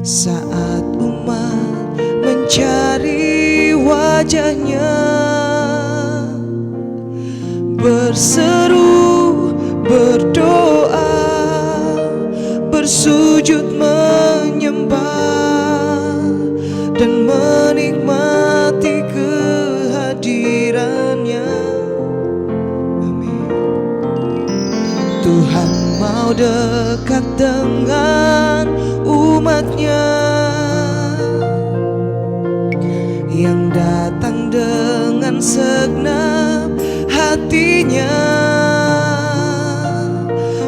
Saat umat mencari wajahnya, berseru, berdoa, bersujud menyembah dan menikmati kehadirannya. Amin. Tuhan mau dekat dengan umatnya yang datang dengan segenap hatinya,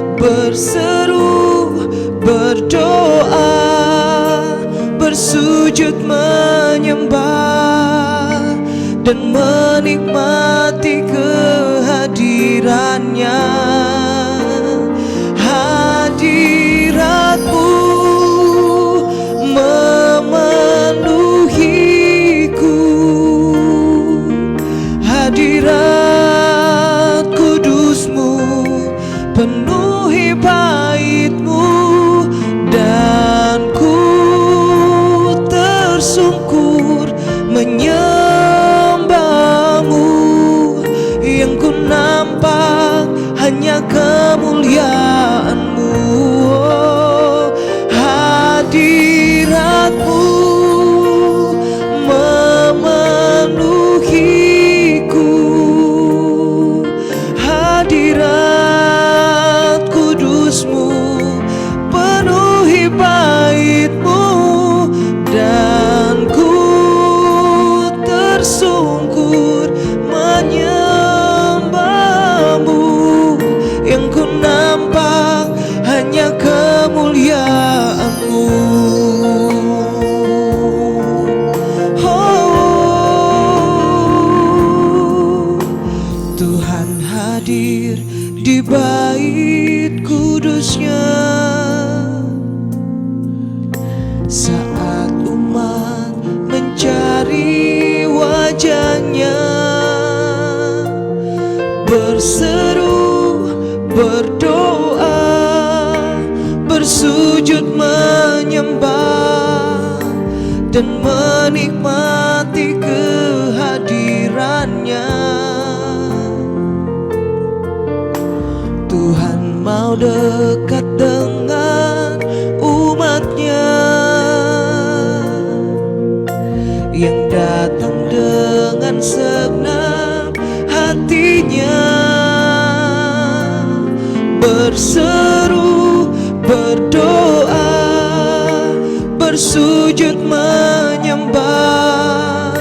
berseru, berdoa, bersujud menyembah dan menikmati kehadirannya. Hadiratmu memenuhiku, hadirat kudusmu penuhi baitmu, dan ku tersungkur menyembahmu. Yang ku nampak hanya kemuliaanmu. Oh, hadiratmu memenuhiku, hadirat kudusmu penuhi baitmu, dan ku tersungkur menyembahmu. Yang ku nampak hanya kemuliaanmu. Oh, Tuhan hadir di bait kudusnya saat umat mencari wajahnya, berseru, berdoa, bersujud menyembah dan menikmati kehadirannya. Tuhan mau dekat dengan umatnya yang datang dengan segenap hatinya, berseru, berdoa, bersujud menyembah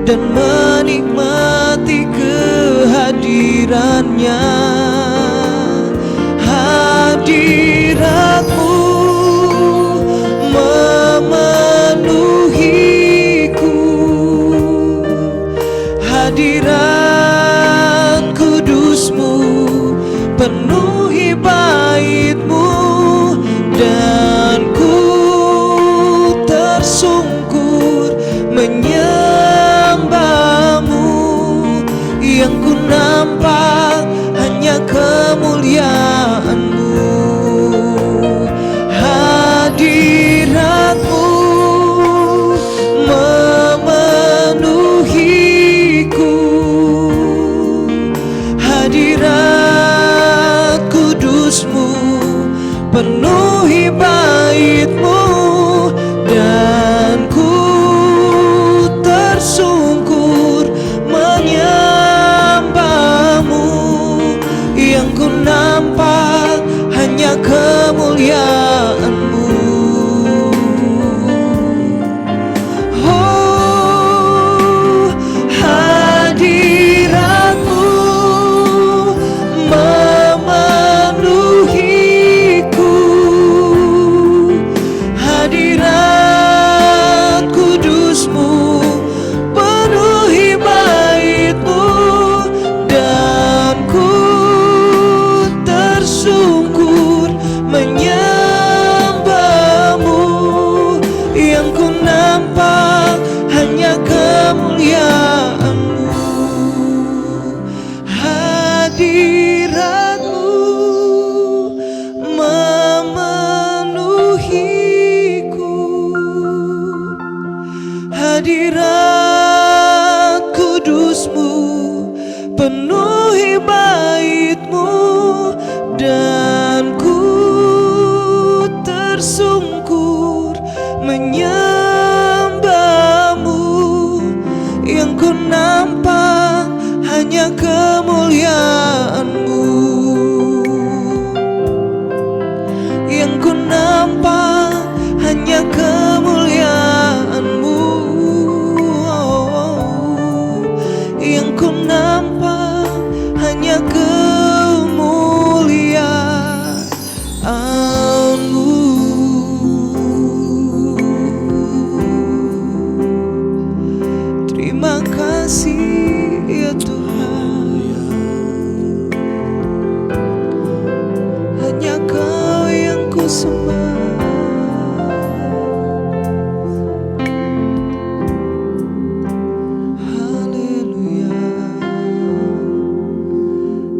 dan menikmati kehadirannya. Hadiratmu memenuhiku, hadirat kudusmu penuhi baitmu, dan ku tersungkur hadirat kudus-Mu penuhi bait-Mu, dan ku tersungkur menyembah-Mu. Yang ku nampak hanya kemuliaan-Mu, yang ku nampak hanya kemuliaan-Mu, yang ku nampak hanya kemuliaan-Mu. Terima kasih ya Tuhan, hanya Kau yang ku sembah. Haleluya.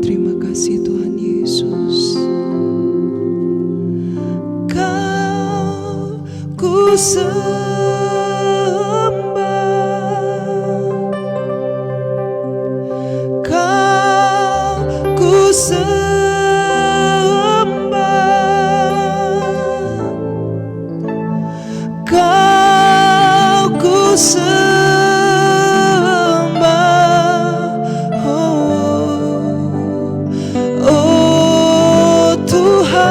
Terima kasih Tuhan Yesus. Kau ku sembah, Kau ku sembah, Kau ku sembah. Oh Tuhan,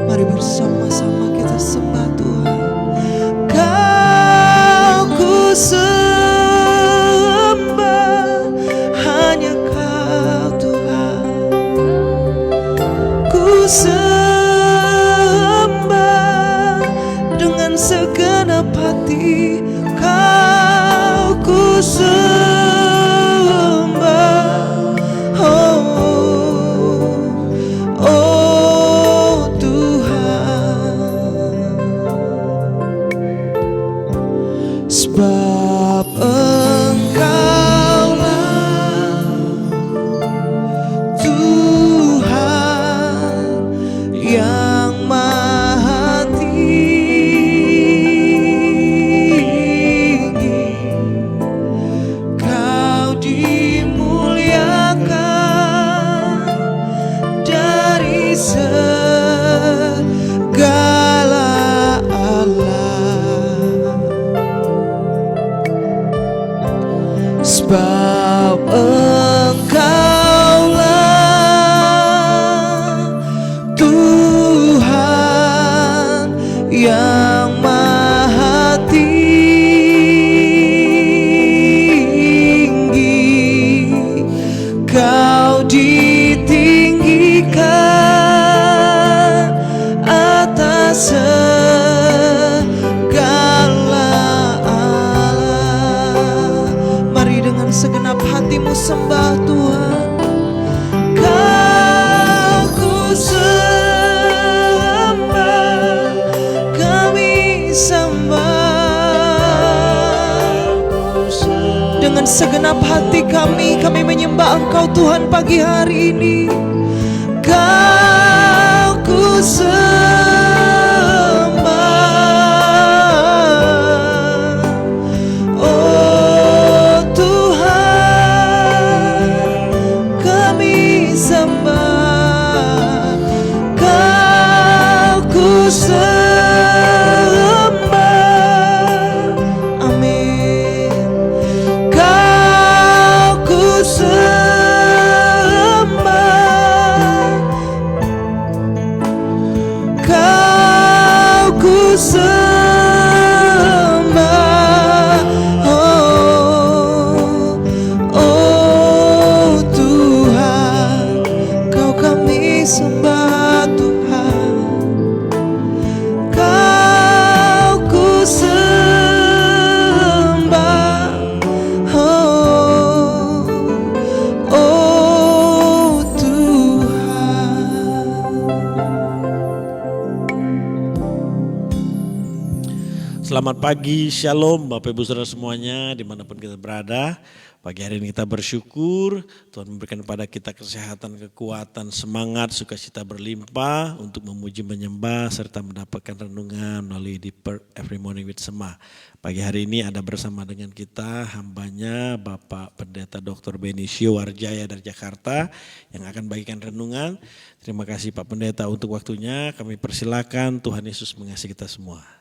mari bersama-sama kita sembah Tuhan. Kau ku sembah, hanya Kau Tuhan. Ku sembah dengan segenap hati, Kau ku sembah. Oh Tuhan, sebab Engkaulah Tuhan yang maha tinggi, Kau dimuliakan dari segala Allah. Sebab Engkaulah Tuhan yang maha tinggi, Kau ditinggikan atas segala Allah. Mari dengan segenap hatimu sembah Tuhan. Kau ku sembah, kami sembah. Dengan segenap hati kami menyembah Engkau Tuhan pagi hari ini. Kau ku sembah. Oh Tuhan, kami sembah. Kau ku sembah. Amin. Kau ku sembah, Kau ku sembah. Oh Tuhan, Kau kami sembah Tuhan. Kau ku sembah. Oh Tuhan. Selamat pagi, shalom Bapak Ibu Saudara semuanya dimanapun kita berada. Pagi hari ini kita bersyukur Tuhan memberikan kepada kita kesehatan, kekuatan, semangat, sukacita berlimpah untuk memuji, menyembah serta mendapatkan renungan melalui di Every Morning with Sema. Pagi hari ini ada bersama dengan kita hambanya Bapak Pendeta Dr. Benicio Warjaya dari Jakarta yang akan bagikan renungan. Terima kasih Pak Pendeta untuk waktunya. Kami persilakan, Tuhan Yesus mengasihi kita semua.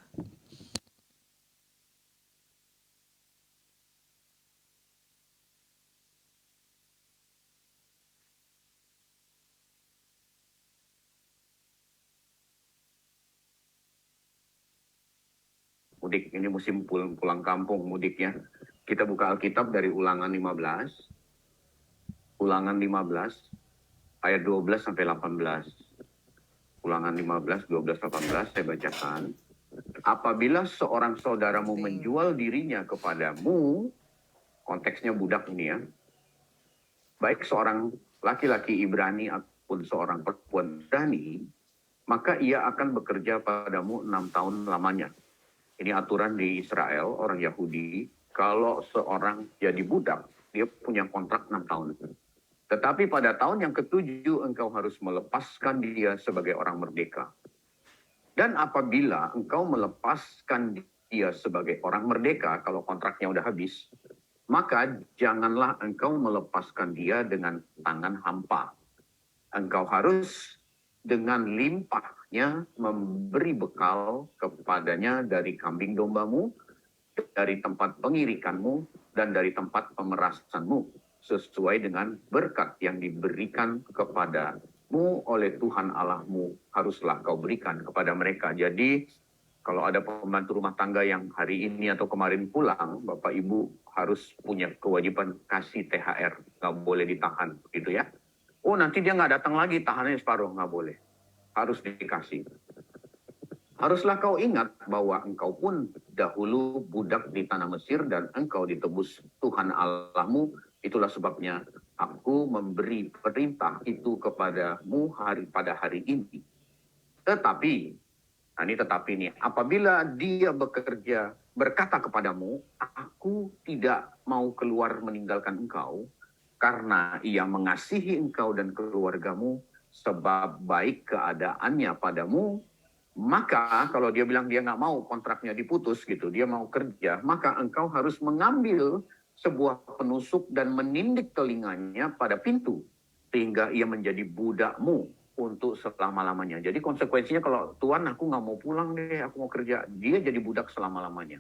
Mudik ini musim pulang kampung mudiknya. Kita buka Alkitab dari Ulangan 15. Ulangan 15 ayat 12 sampai 18. Ulangan 15 12 18 saya bacakan. Apabila seorang saudaramu menjual dirinya kepadamu, konteksnya budak ini ya. Baik seorang laki-laki Ibrani ataupun seorang perempuan Ibrani, maka ia akan bekerja padamu 6 tahun lamanya. Ini aturan di Israel, orang Yahudi, kalau seorang jadi budak, dia punya kontrak 6 tahun. Tetapi pada tahun yang ke-7, engkau harus melepaskan dia sebagai orang merdeka. Dan apabila engkau melepaskan dia sebagai orang merdeka, kalau kontraknya udah habis, maka janganlah engkau melepaskan dia dengan tangan hampa. Engkau harus dengan limpahnya memberi bekal kepadanya dari kambing dombamu, dari tempat pengirikanmu, dan dari tempat pemerasanmu, sesuai dengan berkat yang diberikan kepadamu oleh Tuhan Allahmu, haruslah kau berikan kepada mereka. Jadi, kalau ada pembantu rumah tangga yang hari ini atau kemarin pulang, Bapak Ibu harus punya kewajiban kasih THR, nggak boleh ditahan, gitu ya. Oh nanti dia nggak datang lagi, tahannya separuh, nggak boleh. Harus dikasih. Haruslah kau ingat bahwa engkau pun dahulu budak di tanah Mesir dan engkau ditebus Tuhan Allahmu. Itulah sebabnya aku memberi perintah itu kepadamu pada hari ini. Tetapi, nah ini tetapi nih, apabila dia berkata kepadamu, aku tidak mau keluar meninggalkan engkau, karena ia mengasihi engkau dan keluargamu, sebab baik keadaannya padamu, maka kalau dia bilang dia nggak mau kontraknya diputus gitu, dia mau kerja, maka engkau harus mengambil sebuah penusuk dan menindik telinganya pada pintu, sehingga ia menjadi budakmu untuk selama-lamanya. Jadi konsekuensinya kalau Tuhan aku nggak mau pulang deh, aku mau kerja, dia jadi budak selama-lamanya.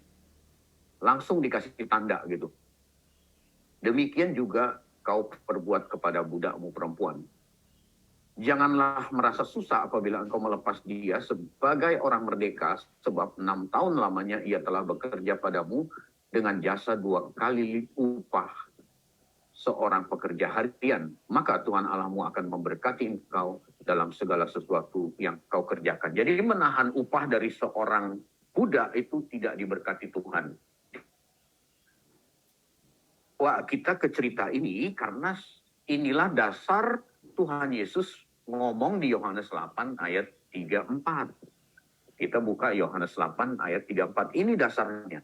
Langsung dikasih tanda gitu. Demikian juga kau perbuat kepada budakmu perempuan. Janganlah merasa susah apabila engkau melepas dia sebagai orang merdeka, sebab 6 tahun lamanya ia telah bekerja padamu dengan jasa 2 kali upah seorang pekerja harian. Maka Tuhan Allahmu akan memberkati engkau dalam segala sesuatu yang kau kerjakan. Jadi menahan upah dari seorang budak itu tidak diberkati Tuhan. Wah, kita ke cerita ini karena inilah dasar Tuhan Yesus ngomong di Yohanes 8 ayat 34. Kita buka Yohanes 8 ayat 34. Ini dasarnya.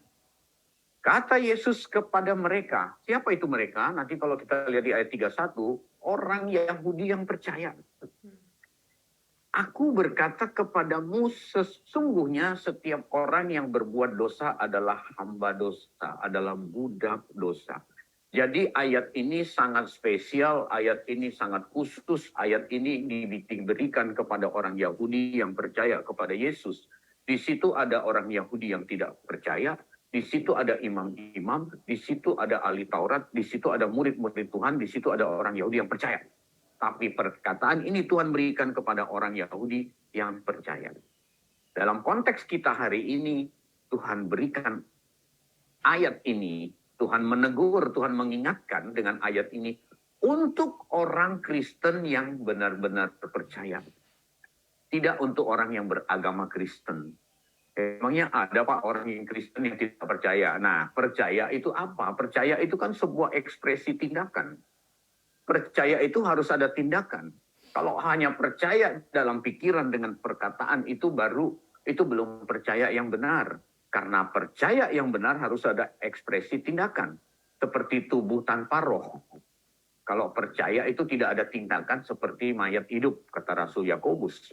Kata Yesus kepada mereka, siapa itu mereka? Nanti kalau kita lihat di ayat 31, orang Yahudi yang percaya. Aku berkata kepadamu, sesungguhnya setiap orang yang berbuat dosa adalah hamba dosa, adalah budak dosa. Jadi ayat ini sangat spesial, ayat ini sangat khusus, ayat ini diberikan kepada orang Yahudi yang percaya kepada Yesus. Di situ ada orang Yahudi yang tidak percaya, di situ ada imam-imam, di situ ada ahli Taurat, di situ ada murid-murid Tuhan, di situ ada orang Yahudi yang percaya. Tapi perkataan ini Tuhan berikan kepada orang Yahudi yang percaya. Dalam konteks kita hari ini, Tuhan berikan ayat ini, Tuhan menegur, Tuhan mengingatkan dengan ayat ini untuk orang Kristen yang benar-benar percaya. Tidak untuk orang yang beragama Kristen. Emangnya ada Pak orang yang Kristen yang tidak percaya? Nah, percaya itu apa? Percaya itu kan sebuah ekspresi tindakan. Percaya itu harus ada tindakan. Kalau hanya percaya dalam pikiran dengan perkataan itu belum percaya yang benar. Karena percaya yang benar harus ada ekspresi tindakan. Seperti tubuh tanpa roh. Kalau percaya itu tidak ada tindakan seperti mayat hidup, kata Rasul Yakobus.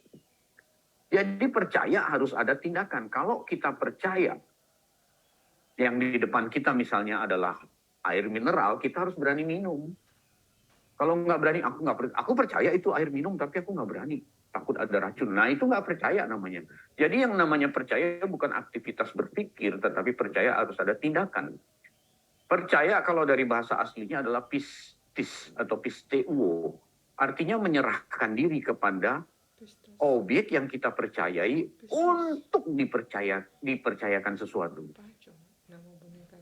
Jadi percaya harus ada tindakan. Kalau kita percaya, yang di depan kita misalnya adalah air mineral, kita harus berani minum. Kalau nggak berani, aku percaya itu air minum, tapi aku nggak berani. Takut ada racun. Nah itu nggak percaya namanya. Jadi yang namanya percaya bukan aktivitas berpikir, tetapi percaya harus ada tindakan. Percaya kalau dari bahasa aslinya adalah pistis atau pisteuo. Artinya menyerahkan diri kepada objek yang kita percayai untuk dipercayakan sesuatu.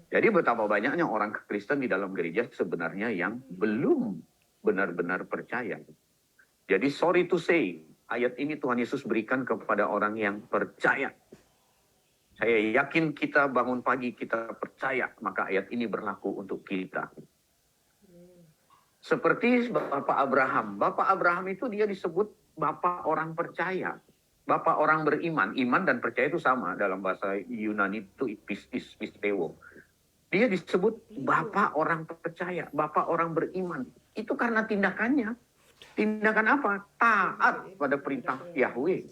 Jadi betapa banyaknya orang Kristen di dalam gereja sebenarnya yang belum benar-benar percaya. Jadi sorry to say, ayat ini Tuhan Yesus berikan kepada orang yang percaya. Saya yakin kita bangun pagi, kita percaya, maka ayat ini berlaku untuk kita. Seperti Bapak Abraham. Bapak Abraham itu dia disebut Bapak orang percaya. Bapak orang beriman. Iman dan percaya itu sama dalam bahasa Yunani itu pisteo. Dia disebut Bapak orang percaya, Bapak orang beriman. Itu karena tindakannya. Tindakan apa? Taat pada perintah Yahweh.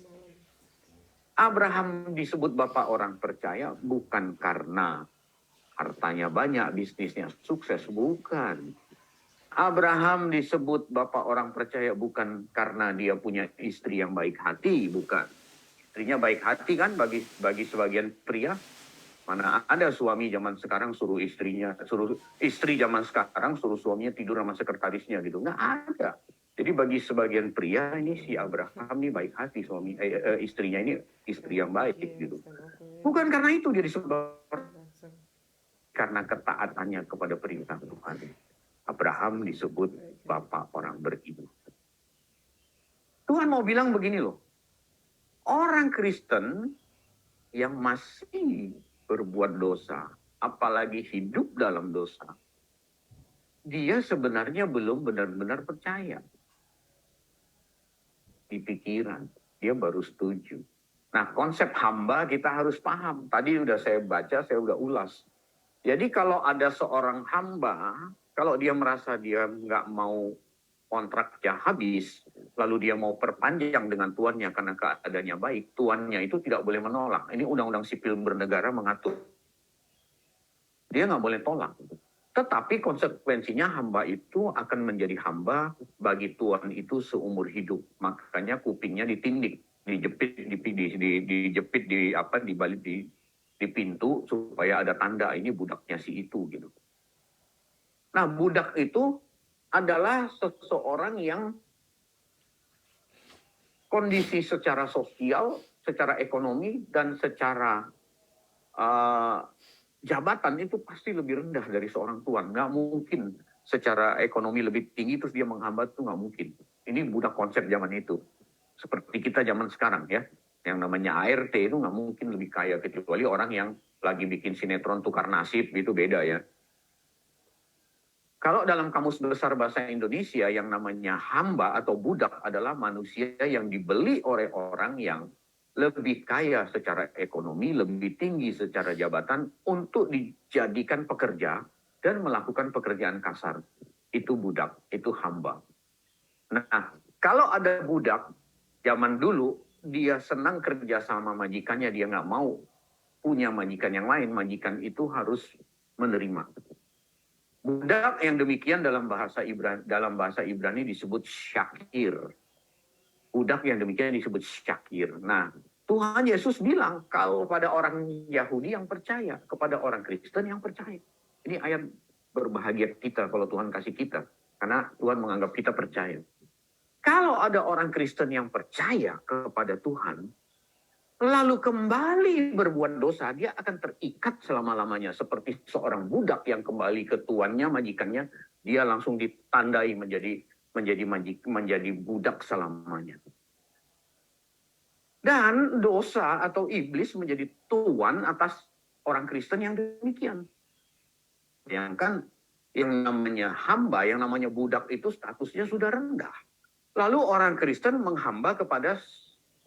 Abraham disebut Bapak orang percaya bukan karena hartanya banyak, bisnisnya sukses, bukan. Abraham disebut Bapak orang percaya bukan karena dia punya istri yang baik hati, bukan. Istrinya baik hati kan bagi sebagian pria. Mana ada suami zaman sekarang suruh istri zaman sekarang suruh suaminya tidur sama sekretarisnya gitu. Nggak ada. Jadi bagi sebagian pria ini si Abraham ini baik hati istrinya ini istri yang baik gitu. Bukan karena itu dia disebut karena ketaatannya kepada perintah Tuhan. Abraham disebut bapak orang beriman. Tuhan mau bilang begini loh. Orang Kristen yang masih berbuat dosa, apalagi hidup dalam dosa, dia sebenarnya belum benar-benar percaya. Di pikiran, dia baru setuju. Nah, konsep hamba kita harus paham. Tadi udah saya baca, saya udah ulas. Jadi kalau ada seorang hamba, kalau dia merasa dia nggak mau kontraknya habis, lalu dia mau perpanjang dengan tuannya karena keadaannya baik, tuannya itu tidak boleh menolak. Ini undang-undang sipil bernegara mengatur. Dia nggak boleh tolak. Tetapi konsekuensinya hamba itu akan menjadi hamba bagi tuan itu seumur hidup. Makanya kupingnya ditindik, dijepit di balik di pintu supaya ada tanda ini budaknya si itu gitu. Nah, budak itu adalah seseorang yang kondisi secara sosial, secara ekonomi, dan secara jabatan itu pasti lebih rendah dari seorang tuan. Nggak mungkin secara ekonomi lebih tinggi terus dia menghambat, itu nggak mungkin. Ini budak konsep zaman itu. Seperti kita zaman sekarang ya. Yang namanya ART itu nggak mungkin lebih kaya, kecuali orang yang lagi bikin sinetron tukar nasib, itu beda ya. Kalau dalam Kamus Besar Bahasa Indonesia yang namanya hamba atau budak adalah manusia yang dibeli oleh orang yang lebih kaya secara ekonomi, lebih tinggi secara jabatan untuk dijadikan pekerja dan melakukan pekerjaan kasar. Itu budak, itu hamba. Nah, kalau ada budak zaman dulu, dia senang kerja sama majikannya, dia nggak mau punya majikan yang lain, majikan itu harus menerima. Budak yang demikian dalam bahasa Ibrani disebut syakir. Budak yang demikian disebut syakir. Nah, Tuhan Yesus bilang kalau pada orang Yahudi yang percaya, kepada orang Kristen yang percaya. Ini ayat berbahagia kita kalau Tuhan kasih kita. Karena Tuhan menganggap kita percaya. Kalau ada orang Kristen yang percaya kepada Tuhan, lalu kembali berbuat dosa, dia akan terikat selama-lamanya. Seperti seorang budak yang kembali ke tuannya, majikannya, dia langsung ditandai menjadi budak selamanya. Dan dosa atau iblis menjadi tuan atas orang Kristen yang demikian. Yang kan yang namanya hamba, yang namanya budak itu statusnya sudah rendah. Lalu orang Kristen menghamba kepada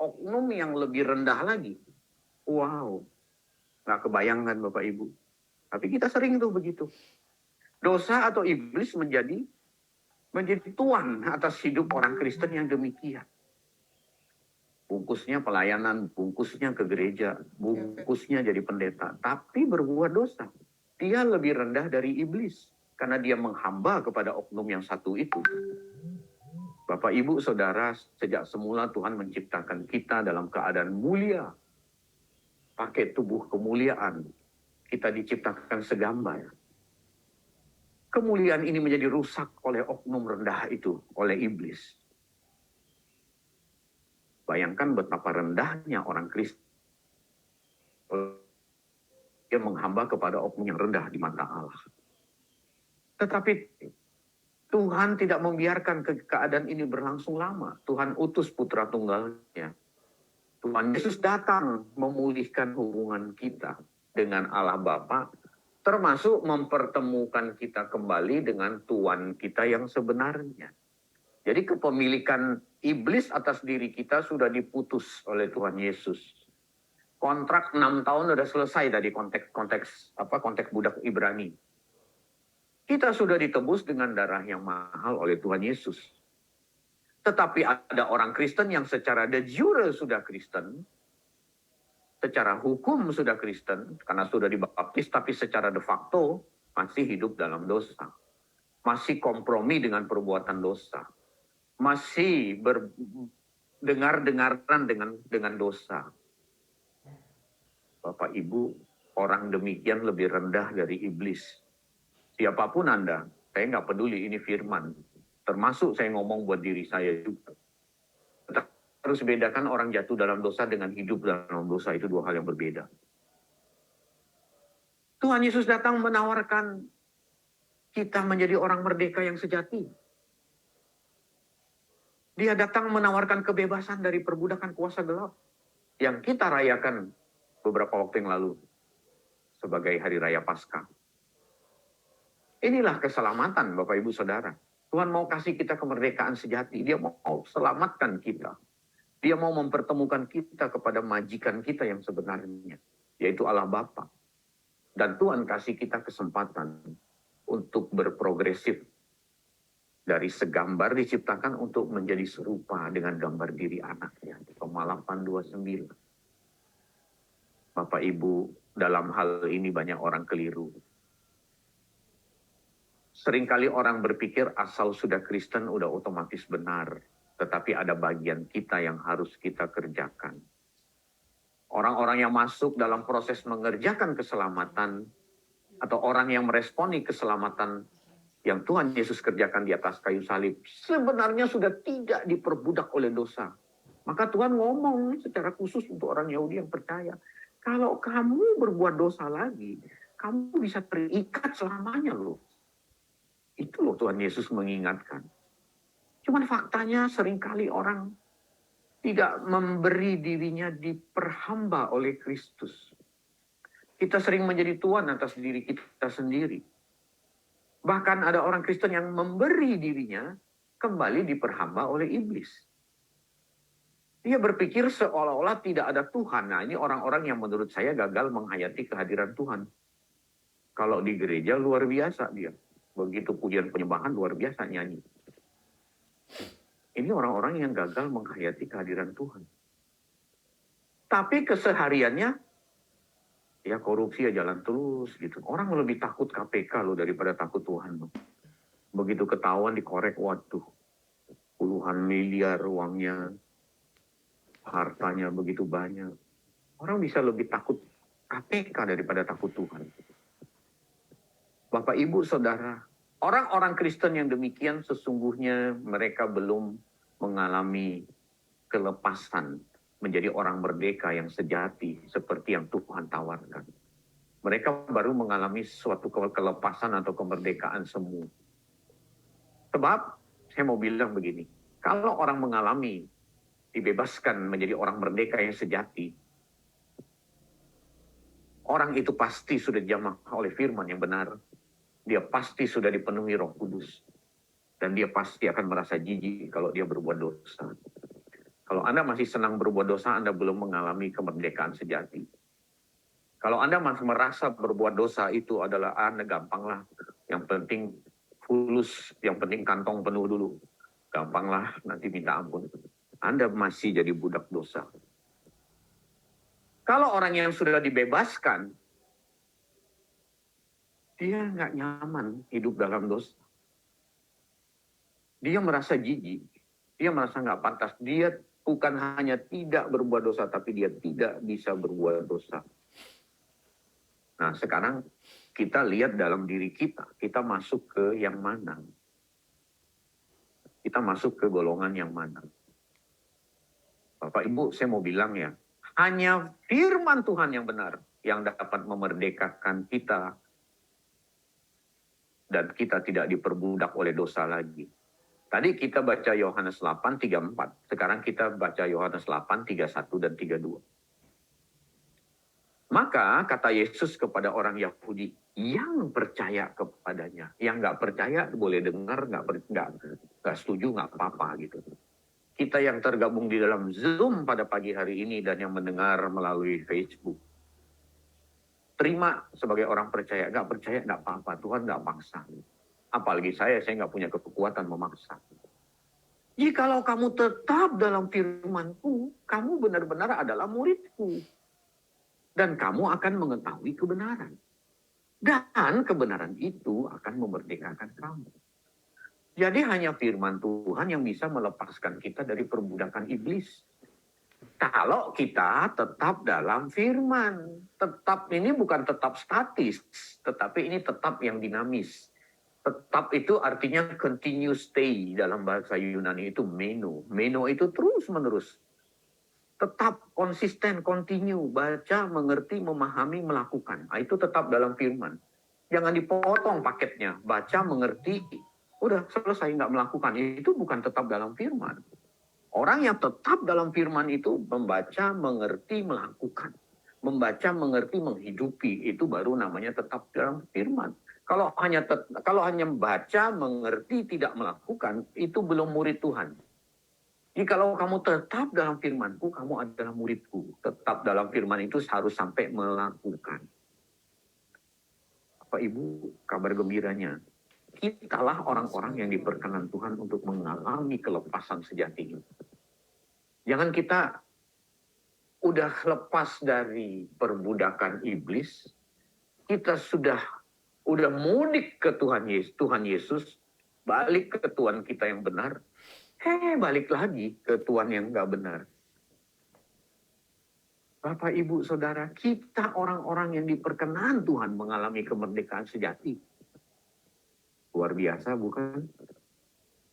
oknum yang lebih rendah lagi. Wow. Nggak kebayangkan Bapak Ibu. Tapi kita sering tuh begitu. Dosa atau iblis menjadi tuan atas hidup orang Kristen yang demikian. Bungkusnya pelayanan, bungkusnya ke gereja, bungkusnya jadi pendeta. Tapi berbuat dosa. Dia lebih rendah dari iblis. Karena dia menghamba kepada oknum yang satu itu. Bapak, Ibu, Saudara, sejak semula Tuhan menciptakan kita dalam keadaan mulia. Pakai tubuh kemuliaan. Kita diciptakan segambar. Kemuliaan ini menjadi rusak oleh oknum rendah itu, oleh iblis. Bayangkan betapa rendahnya orang Kristen. Dia menghamba kepada oknum yang rendah di mata Allah. Tetapi Tuhan tidak membiarkan keadaan ini berlangsung lama. Tuhan utus putra tunggalnya. Tuhan Yesus datang memulihkan hubungan kita dengan Allah Bapa, termasuk mempertemukan kita kembali dengan Tuhan kita yang sebenarnya. Jadi kepemilikan iblis atas diri kita sudah diputus oleh Tuhan Yesus. Kontrak 6 tahun sudah selesai tadi konteks budak Ibrani. Kita sudah ditebus dengan darah yang mahal oleh Tuhan Yesus. Tetapi ada orang Kristen yang secara de jure sudah Kristen, secara hukum sudah Kristen, karena sudah dibaptis, tapi secara de facto masih hidup dalam dosa. Masih kompromi dengan perbuatan dosa. Masih berdengar-dengaran dengan dosa. Bapak Ibu, orang demikian lebih rendah dari iblis. Siapapun Anda, saya nggak peduli ini firman. Termasuk saya ngomong buat diri saya juga. Harus bedakan orang jatuh dalam dosa dengan hidup dalam dosa, itu dua hal yang berbeda. Tuhan Yesus datang menawarkan kita menjadi orang merdeka yang sejati. Dia datang menawarkan kebebasan dari perbudakan kuasa gelap yang kita rayakan beberapa waktu yang lalu sebagai Hari Raya Paskah. Inilah keselamatan Bapak Ibu Saudara. Tuhan mau kasih kita kemerdekaan sejati. Dia mau selamatkan kita. Dia mau mempertemukan kita kepada majikan kita yang sebenarnya, yaitu Allah Bapa. Dan Tuhan kasih kita kesempatan untuk berprogresif. Dari segambar diciptakan untuk menjadi serupa dengan gambar diri anaknya. Roma 8:29. Bapak Ibu, dalam hal ini banyak orang keliru. Seringkali orang berpikir asal sudah Kristen udah otomatis benar. Tetapi ada bagian kita yang harus kita kerjakan. Orang-orang yang masuk dalam proses mengerjakan keselamatan, atau orang yang meresponi keselamatan yang Tuhan Yesus kerjakan di atas kayu salib, sebenarnya sudah tidak diperbudak oleh dosa. Maka Tuhan ngomong secara khusus untuk orang Yahudi yang percaya, kalau kamu berbuat dosa lagi, kamu bisa terikat selamanya loh. Itu loh Tuhan Yesus mengingatkan. Cuman faktanya seringkali orang tidak memberi dirinya diperhamba oleh Kristus. Kita sering menjadi tuan atas diri kita sendiri. Bahkan ada orang Kristen yang memberi dirinya kembali diperhamba oleh iblis. Dia berpikir seolah-olah tidak ada Tuhan. Nah, ini orang-orang yang menurut saya gagal menghayati kehadiran Tuhan. Kalau di gereja luar biasa dia. Begitu pujian penyembahan luar biasa nyanyi. Ini orang-orang yang gagal menghayati kehadiran Tuhan. Tapi kesehariannya, ya korupsi ya jalan terus gitu. Orang lebih takut KPK loh daripada takut Tuhan loh. Begitu ketahuan dikorek, waduh. Puluhan miliar uangnya, hartanya begitu banyak. Orang bisa lebih takut KPK daripada takut Tuhan. Bapak, Ibu, Saudara, orang-orang Kristen yang demikian sesungguhnya mereka belum mengalami kelepasan menjadi orang merdeka yang sejati seperti yang Tuhan tawarkan. Mereka baru mengalami suatu kelepasan atau kemerdekaan semu. Sebab saya mau bilang begini, kalau orang mengalami dibebaskan menjadi orang merdeka yang sejati, orang itu pasti sudah dijamah oleh firman yang benar. Dia pasti sudah dipenuhi Roh Kudus. Dan dia pasti akan merasa jijik kalau dia berbuat dosa. Kalau Anda masih senang berbuat dosa, Anda belum mengalami kemerdekaan sejati. Kalau Anda masih merasa berbuat dosa itu adalah Anda gampanglah. Yang penting fulus, yang penting kantong penuh dulu. Gampanglah nanti minta ampun. Anda masih jadi budak dosa. Kalau orang yang sudah dibebaskan, dia nggak nyaman hidup dalam dosa. Dia merasa jijik, dia merasa nggak pantas. Dia bukan hanya tidak berbuat dosa, tapi dia tidak bisa berbuat dosa. Nah, sekarang kita lihat dalam diri kita masuk ke yang mana? Kita masuk ke golongan yang mana? Bapak Ibu, saya mau bilang ya, hanya firman Tuhan yang benar yang dapat memerdekakan kita dan kita tidak diperbudak oleh dosa lagi. Tadi kita baca Yohanes 8:34, sekarang kita baca Yohanes 8:31 dan 32. Maka kata Yesus kepada orang Yahudi yang percaya kepadanya, yang nggak percaya boleh dengar, nggak setuju nggak apa-apa gitu. Kita yang tergabung di dalam Zoom pada pagi hari ini dan yang mendengar melalui Facebook, terima sebagai orang percaya, nggak percaya nggak apa-apa, Tuhan nggak paksa. Apalagi saya nggak punya kekuatan memaksa. Jikalau kamu tetap dalam firman-Ku, kamu benar-benar adalah murid-Ku. Dan kamu akan mengetahui kebenaran. Dan kebenaran itu akan memerdekakan kamu. Jadi hanya firman Tuhan yang bisa melepaskan kita dari perbudakan iblis. Kalau kita tetap dalam firman. Tetap ini bukan tetap statis, tetapi ini tetap yang dinamis. Tetap itu artinya continue stay, dalam bahasa Yunani itu meno. Meno itu terus menerus. Tetap konsisten, continue, baca, mengerti, memahami, melakukan. Itu tetap dalam firman. Jangan dipotong paketnya, baca, mengerti, udah selesai nggak melakukan. Itu bukan tetap dalam firman. Orang yang tetap dalam firman itu membaca, mengerti, melakukan. Membaca, mengerti, menghidupi, itu baru namanya tetap dalam firman. Kalau hanya baca, mengerti, tidak melakukan, itu belum murid Tuhan. Jikalau kamu tetap dalam firman-Ku, kamu adalah murid-Ku. Tetap dalam firman itu harus sampai melakukan. Bapak Ibu, kabar gembiranya, kitalah orang-orang yang diperkenan Tuhan untuk mengalami kelepasan sejati. Jangan kita udah lepas dari perbudakan iblis, kita sudah mudik ke Tuhan Yesus, balik ke Tuhan kita yang benar, balik lagi ke Tuhan yang nggak benar. Bapak, Ibu, Saudara, kita orang-orang yang diperkenan Tuhan mengalami kemerdekaan sejati. Luar biasa, bukan?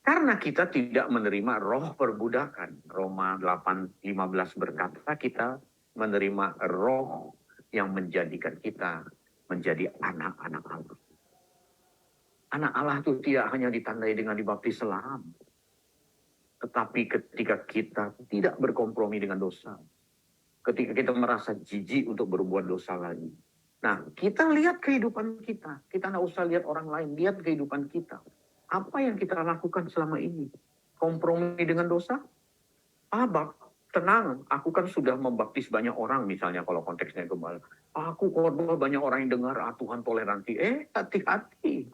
Karena kita tidak menerima roh perbudakan. Roma 8:15 berkata kita menerima roh yang menjadikan kita menjadi anak-anak Allah. Anak Allah itu tidak hanya ditandai dengan dibaptis selam. Tetapi ketika kita tidak berkompromi dengan dosa, ketika kita merasa jijik untuk berbuat dosa lagi. Nah, kita lihat kehidupan kita. Kita nggak usah lihat orang lain, lihat kehidupan kita. Apa yang kita lakukan selama ini? Kompromi dengan dosa? Tenang, aku kan sudah membaptis banyak orang, misalnya kalau konteksnya gembala. Aku khotbah banyak orang yang dengar, Tuhan toleransi. Hati-hati.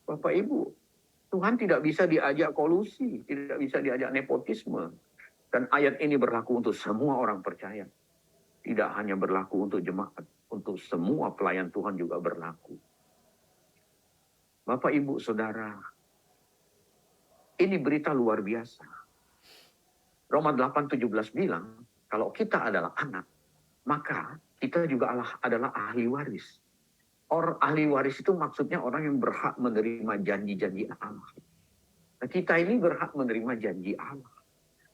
Bapak Ibu, Tuhan tidak bisa diajak kolusi, tidak bisa diajak nepotisme. Dan ayat ini berlaku untuk semua orang percaya. Tidak hanya berlaku untuk jemaat, untuk semua pelayan Tuhan juga berlaku. Bapak, Ibu, Saudara, ini berita luar biasa. Roma 8:17 bilang, kalau kita adalah anak, maka kita juga adalah ahli waris. Ahli waris itu maksudnya orang yang berhak menerima janji-janji Allah. Nah, kita ini berhak menerima janji Allah.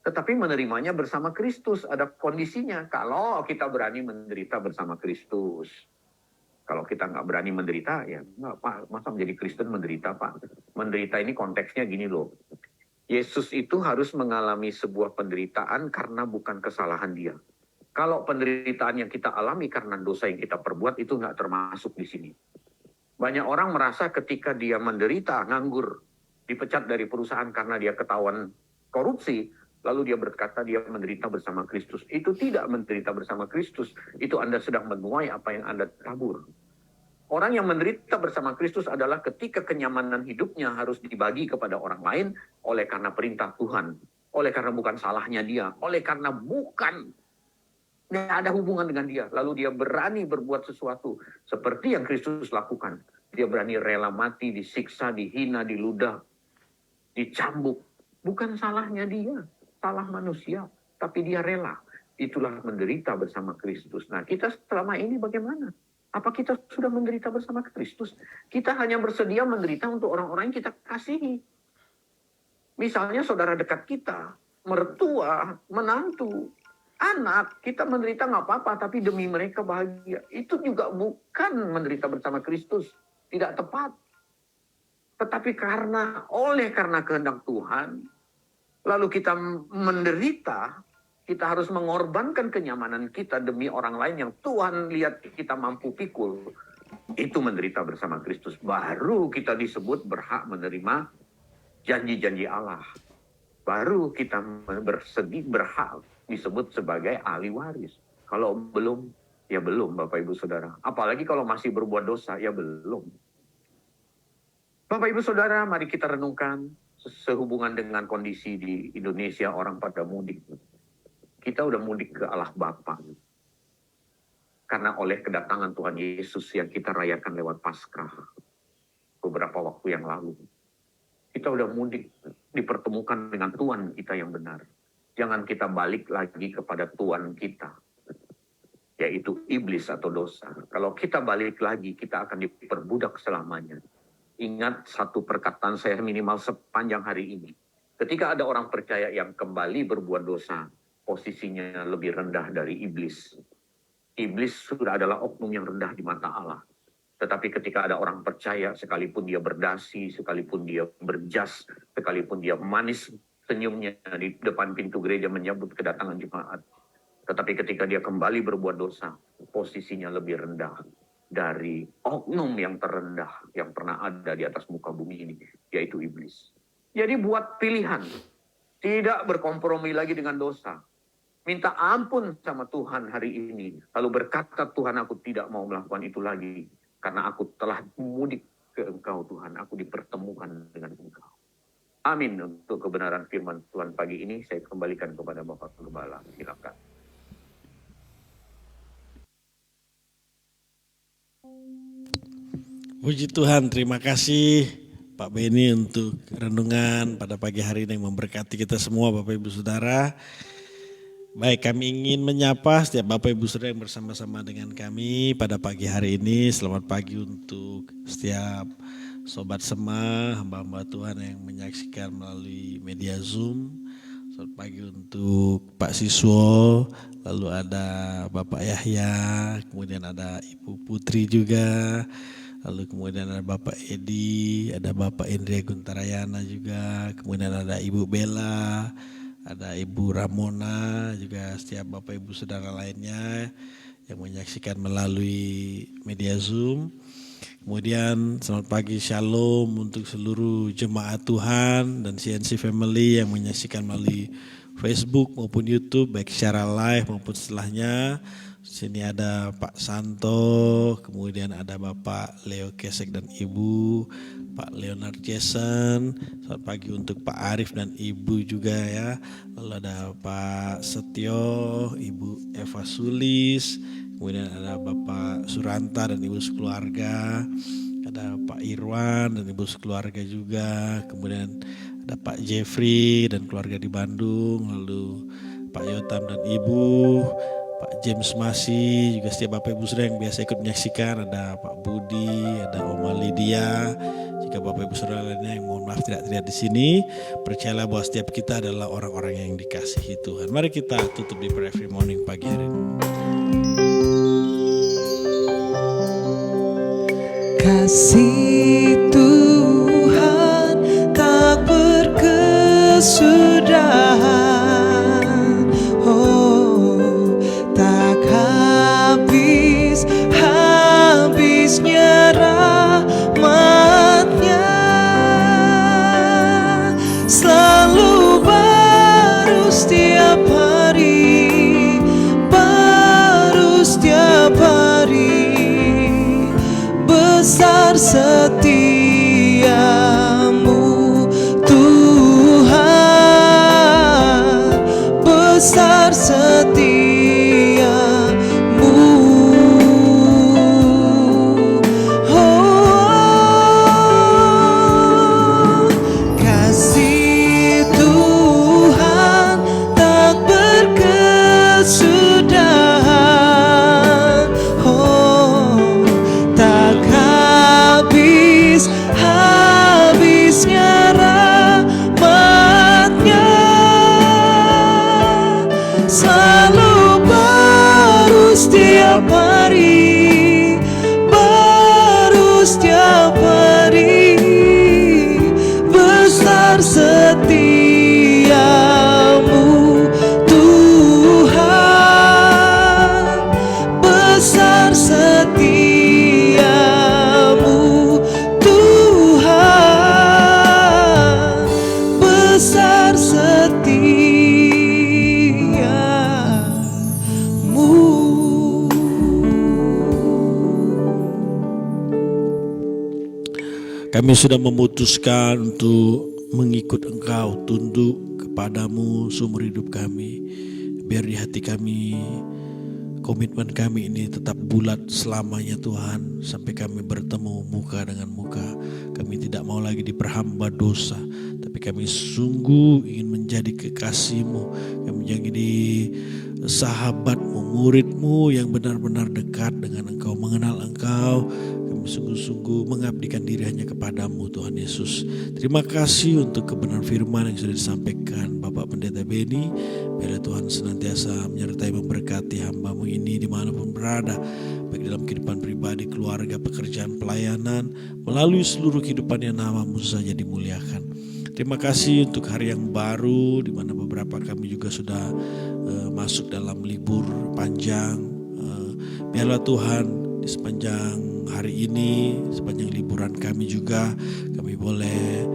Tetapi menerimanya bersama Kristus. Ada kondisinya. Kalau kita berani menderita bersama Kristus. Kalau kita nggak berani menderita, ya nggak, Pak. Masa menjadi Kristen menderita, Pak? Menderita ini konteksnya gini loh. Yesus itu harus mengalami sebuah penderitaan karena bukan kesalahan dia. Kalau penderitaan yang kita alami karena dosa yang kita perbuat itu nggak termasuk di sini. Banyak orang merasa ketika dia menderita, nganggur, dipecat dari perusahaan karena dia ketahuan korupsi, Lalu dia berkata dia menderita bersama Kristus. Itu tidak menderita bersama Kristus. Itu Anda sedang menuai apa yang Anda tabur. Orang yang menderita bersama Kristus adalah ketika kenyamanan hidupnya harus dibagi kepada orang lain oleh karena perintah Tuhan. Oleh karena bukan salahnya dia. Oleh karena bukan nggak ada hubungan dengan dia. Lalu dia berani berbuat sesuatu seperti yang Kristus lakukan. Dia berani rela mati, disiksa, dihina, diludah, dicambuk. Bukan salahnya dia, salah manusia. Tapi dia rela. Itulah menderita bersama Kristus. Nah, kita selama ini bagaimana? Apa kita sudah menderita bersama Kristus? Kita hanya bersedia menderita untuk orang-orang yang kita kasihi. Misalnya saudara dekat kita, mertua, menantu, anak, kita menderita nggak apa-apa, tapi demi mereka bahagia. Itu juga bukan menderita bersama Kristus. Tidak tepat. Tetapi oleh karena kehendak Tuhan, lalu kita menderita, kita harus mengorbankan kenyamanan kita demi orang lain yang Tuhan lihat kita mampu pikul. Itu menderita bersama Kristus. Baru kita disebut berhak menerima janji-janji Allah. Baru kita berhak disebut sebagai ahli waris. Kalau belum, ya belum Bapak Ibu Saudara. Apalagi kalau masih berbuat dosa, ya belum. Bapak Ibu Saudara, mari kita renungkan sehubungan dengan kondisi di Indonesia, orang pada mudik. Kita udah mudik ke Allah Bapa. Karena oleh kedatangan Tuhan Yesus yang kita rayakan lewat Paskah beberapa waktu yang lalu. Kita udah mudik, dipertemukan dengan Tuhan kita yang benar. Jangan kita balik lagi kepada Tuhan kita, yaitu iblis atau dosa. Kalau kita balik lagi, kita akan diperbudak selamanya. Ingat satu perkataan saya minimal sepanjang hari ini. Ketika ada orang percaya yang kembali berbuat dosa, posisinya lebih rendah dari iblis. Iblis sudah adalah oknum yang rendah di mata Allah. Tetapi ketika ada orang percaya, sekalipun dia berdasi, sekalipun dia berjas, sekalipun dia manis senyumnya di depan pintu gereja menyambut kedatangan jemaat. Tetapi ketika dia kembali berbuat dosa, posisinya lebih rendah dari oknum yang terendah yang pernah ada di atas muka bumi ini, yaitu iblis. Jadi buat pilihan, tidak berkompromi lagi dengan dosa. Minta ampun sama Tuhan hari ini. Lalu berkata, Tuhan aku tidak mau melakukan itu lagi. Karena aku telah mudik ke Engkau Tuhan. Aku dipertemukan dengan Engkau. Amin. Untuk kebenaran firman Tuhan pagi ini, saya kembalikan kepada Bapak Gembala. Silakan. Puji Tuhan, terima kasih Pak Beni untuk renungan pada pagi hari ini yang memberkati kita semua Bapak Ibu Saudara. Baik, kami ingin menyapa setiap Bapak Ibu Saudara yang bersama-sama dengan kami pada pagi hari ini. Selamat pagi untuk setiap Sobat Sema, hamba-hamba Tuhan yang menyaksikan melalui media Zoom. Selamat pagi untuk Pak Siswo, lalu ada Bapak Yahya, kemudian ada Ibu Putri juga. Lalu kemudian ada Bapak Edi, ada Bapak Indria Guntarayana juga, kemudian ada Ibu Bella, ada Ibu Ramona, juga setiap Bapak Ibu Saudara lainnya yang menyaksikan melalui media Zoom. Kemudian selamat pagi Shalom untuk seluruh jemaat Tuhan dan CNC Family yang menyaksikan melalui Facebook maupun YouTube, baik secara live maupun setelahnya. Sini ada Pak Santo, kemudian ada Bapak Leo Kesek dan Ibu, Pak Leonard Jason. Selamat pagi untuk Pak Arif dan Ibu juga ya. Lalu ada Pak Setio, Ibu Eva Sulis, kemudian ada Bapak Suranta dan Ibu sekeluarga. Ada Pak Irwan dan Ibu sekeluarga juga. Kemudian ada Pak Jeffrey dan keluarga di Bandung. Lalu Pak Yotam dan Ibu, Pak James Masih, juga setiap Bapak Ibu Saudara yang biasa ikut menyaksikan, ada Pak Budi, ada Oma Lydia, jika Bapak Ibu Saudara lainnya yang mohon maaf tidak terlihat di sini, percayalah bahwa setiap kita adalah orang-orang yang dikasihi Tuhan. Mari kita tutup di prayer every morning pagi hari ini. Kasih Tuhan tak berkesudahan, oh tak habisnya rahmat-Nya, selalu baru setiamu Tuhan, besar setiamu. Oh, kasih Tuhan tak berkesudahan. Oh, tak habisnya rahmat-Nya, selalu baru setiap hari, baru setiap hari, besar setiamu Tuhan, besar setiamu Tuhan, besar setiamu. Kami sudah memutuskan untuk mengikut Engkau, tunduk kepadamu seumur hidup kami. Biar di hati kami, komitmen kami ini tetap bulat selamanya Tuhan, sampai kami bertemu muka dengan muka. Kami tidak mau lagi diperhamba dosa, tapi kami sungguh ingin menjadi kekasih-Mu. Kami menjadi sahabat-Mu, murid-Mu yang benar-benar dekat dengan Engkau, mengenal Engkau. Kami sungguh-sungguh mengabdikan diri hanya kepadamu Tuhan Yesus. Terima kasih untuk kebenaran firman yang sudah disampaikan Bapak Pendeta Beni. Biar Tuhan senantiasa menyertai memberkati hamba-Mu ini dimanapun berada, baik dalam kehidupan pribadi, keluarga, pekerjaan, pelayanan, melalui seluruh kehidupannya nama-Mu saja dimuliakan. Terima kasih untuk hari yang baru, di mana beberapa kami juga sudah masuk dalam libur panjang. Biarlah Tuhan di sepanjang hari ini, sepanjang liburan kami juga, kami boleh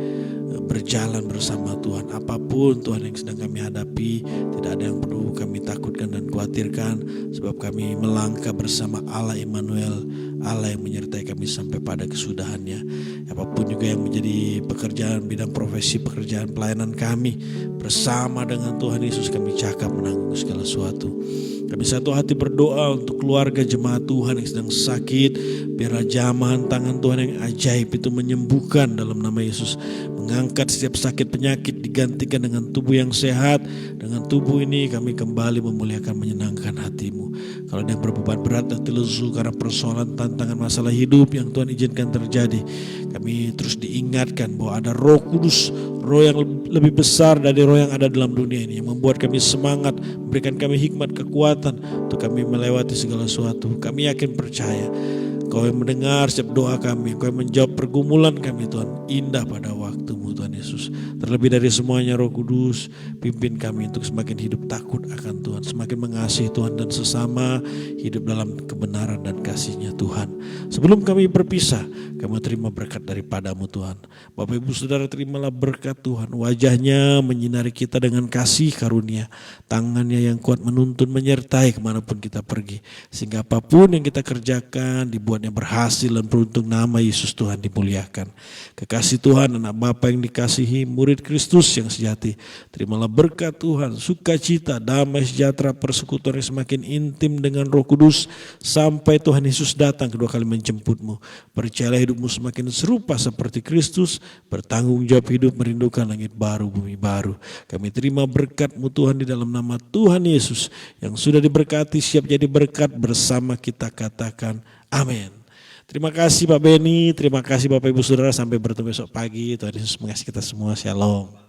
berjalan bersama Tuhan. Apapun Tuhan yang sedang kami hadapi, tidak ada yang perlu kami takutkan dan khawatirkan, sebab kami melangkah bersama Allah Immanuel, Allah yang menyertai kami sampai pada kesudahannya. Apapun juga yang menjadi pekerjaan, bidang profesi, pekerjaan pelayanan kami, bersama dengan Tuhan Yesus kami cakap menanggung segala sesuatu. Kami satu hati berdoa untuk keluarga jemaat Tuhan yang sedang sakit. Biarlah jamahan tangan Tuhan yang ajaib itu menyembuhkan dalam nama Yesus. Mengangkat setiap sakit penyakit, digantikan dengan tubuh yang sehat. Dengan tubuh ini kami kembali memuliakan, menyenangkan hati-Mu. Kalau ada yang berbeban berat hati lesu karena persoalan, tantangan, masalah hidup yang Tuhan izinkan terjadi, kami terus diingatkan bahwa ada Roh Kudus, Roh yang lebih besar dari roh yang ada dalam dunia ini, yang membuat kami semangat, memberikan kami hikmat, kekuatan untuk kami melewati segala sesuatu. Kami yakin percaya Kau yang mendengar setiap doa kami, Kau yang menjawab pergumulan kami Tuhan, indah pada waktu-Mu Tuhan Yesus. Terlebih dari semuanya Roh Kudus, pimpin kami untuk semakin hidup takut akan Tuhan, semakin mengasihi Tuhan dan sesama, hidup dalam kebenaran dan kasih-Nya Tuhan. Sebelum kami berpisah, kami terima berkat daripada-Mu Tuhan. Bapak Ibu Saudara, terimalah berkat Tuhan, wajah-Nya menyinari kita dengan kasih karunia, tangan-Nya yang kuat menuntun, menyertai kemanapun kita pergi, sehingga apapun yang kita kerjakan dibuatnya berhasil dan beruntung nama Yesus Tuhan dimuliakan. Kekasih Tuhan, anak Bapa yang dikasihi, murid Kristus yang sejati, terimalah berkat Tuhan, sukacita, damai sejahtera, persekutuan yang semakin intim dengan Roh Kudus sampai Tuhan Yesus datang kedua kali menjemputmu. Percayalah hidupmu semakin serupa seperti Kristus, bertanggung jawab hidup, merindukan langit baru, bumi baru. Kami terima berkat-Mu Tuhan di dalam nama Tuhan Yesus yang sudah diberkati, siap jadi berkat bersama kita, katakan amin. Terima kasih Pak Beni, terima kasih Bapak Ibu Saudara, sampai bertemu besok pagi. Tuhan Yesus mengasihi kita semua, shalom.